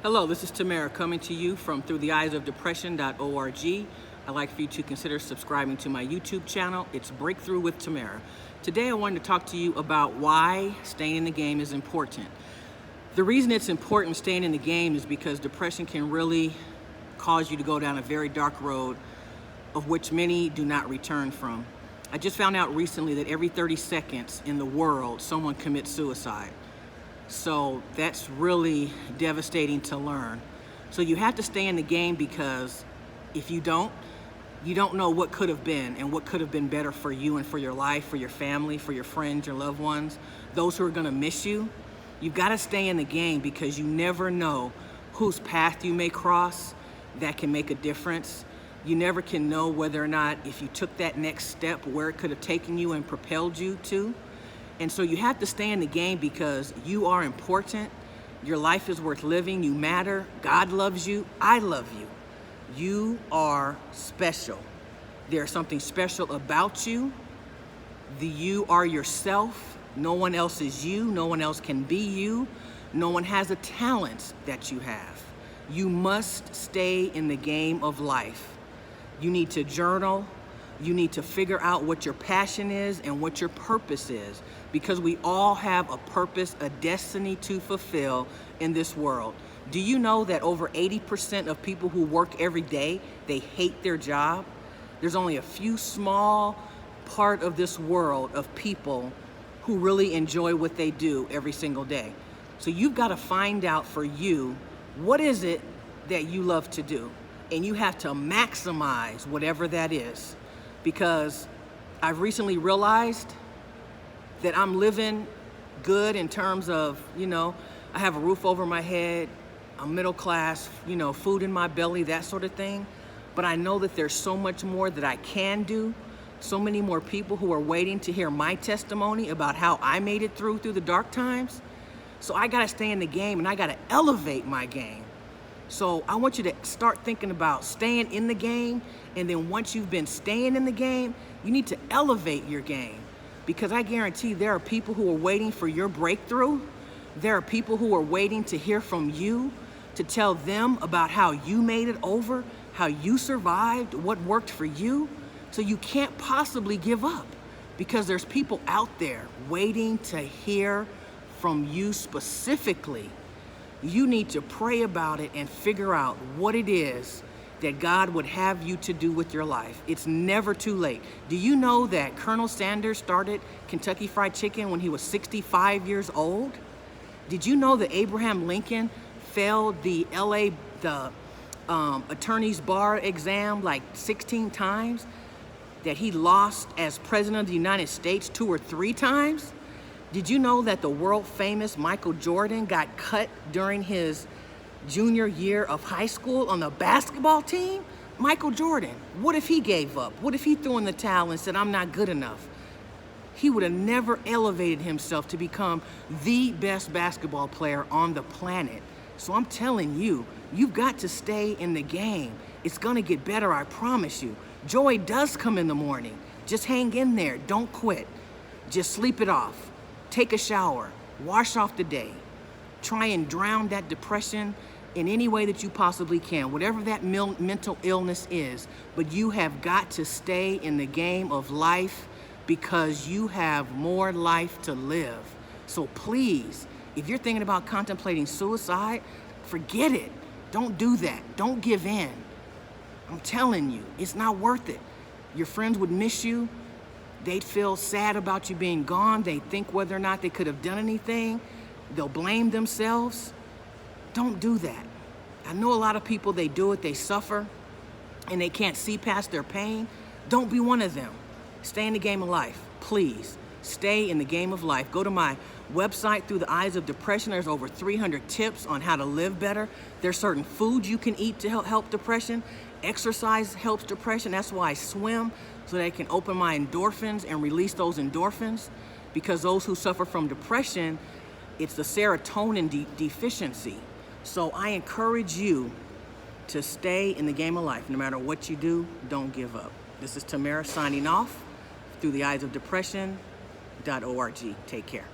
Hello, this is TUMBLR coming to you from throughtheeyesofdepression.org. I'd like for you to consider subscribing to my YouTube channel. It's Breakthrough with TUMBLR. Today I wanted to talk to you about why staying in the game is important. The reason it's important staying in the game is because depression can really cause you to go down a very dark road of which many do not return from. I just found out recently that every 30 seconds in the world, someone commits suicide. So that's really devastating to learn. So you have to stay in the game, because if you don't know what could have been and what could have been better for you and for your life, for your family, for your friends, your loved ones, those who are gonna miss you. You've gotta stay in the game, because you never know whose path you may cross that can make a difference. You never can know whether or not, if you took that next step, where it could have taken you and propelled you to. And so you have to stay in the game, because you are important. Your life is worth living. You matter. God loves you. I love you. You are special. There's something special about you. You are yourself. No one else is you. No one else can be you. No one has the talents that you have. You must stay in the game of life. You need to journal. You need to figure out what your passion is and what your purpose is, because we all have a purpose, a destiny to fulfill in this world. Do you know that over 80% of people who work every day, they hate their job? There's only a few small part of this world of people who really enjoy what they do every single day. So you've got to find out for you, what is it that you love to do? And you have to maximize whatever that is. Because I've recently realized that I'm living good in terms of, I have a roof over my head, I'm middle class, food in my belly, that sort of thing. But I know that there's so much more that I can do, so many more people who are waiting to hear my testimony about how I made it through the dark times. So I gotta stay in the game, and I gotta elevate my game. So I want you to start thinking about staying in the game, and then once you've been staying in the game, you need to elevate your game, because I guarantee there are people who are waiting for your breakthrough. There are people who are waiting to hear from you, to tell them about how you made it over, how you survived, what worked for you. So you can't possibly give up, because there's people out there waiting to hear from you specifically. You need to pray about it and figure out what it is that God would have you to do with your life. It's never too late. Do you know that Colonel Sanders started Kentucky Fried Chicken when he was 65 years old? Did you know that Abraham Lincoln failed the attorney's bar exam like 16 times? That he lost as president of the United States 2 or 3 times? Did you know that the world famous Michael Jordan got cut during his junior year of high school on the basketball team? Michael Jordan, what if he gave up? What if he threw in the towel and said, I'm not good enough? He would have never elevated himself to become the best basketball player on the planet. So I'm telling you, you've got to stay in the game. It's gonna get better, I promise you. Joy does come in the morning. Just hang in there, don't quit. Just sleep it off. Take a shower, wash off the day. Try and drown that depression in any way that you possibly can, whatever that mental illness is. But you have got to stay in the game of life, because you have more life to live. So please, if you're thinking about contemplating suicide, forget it. Don't do that. Don't give in. I'm telling you, it's not worth it. Your friends would miss you. They'd feel sad about you being gone. They'd think whether or not they could have done anything. They'll blame themselves. Don't do that. I know a lot of people, they do it, they suffer, and they can't see past their pain. Don't be one of them. Stay in the game of life, please. Stay in the game of life. Go to my website, Through the Eyes of Depression. There's over 300 tips on how to live better. There's certain foods you can eat to help depression. Exercise helps depression. That's why I swim, so that I can open my endorphins and release those endorphins. Because those who suffer from depression, it's the serotonin deficiency. So I encourage you to stay in the game of life. No matter what you do, don't give up. This is TUMBLR signing off, Through the Eyes of Depression.org. Take care.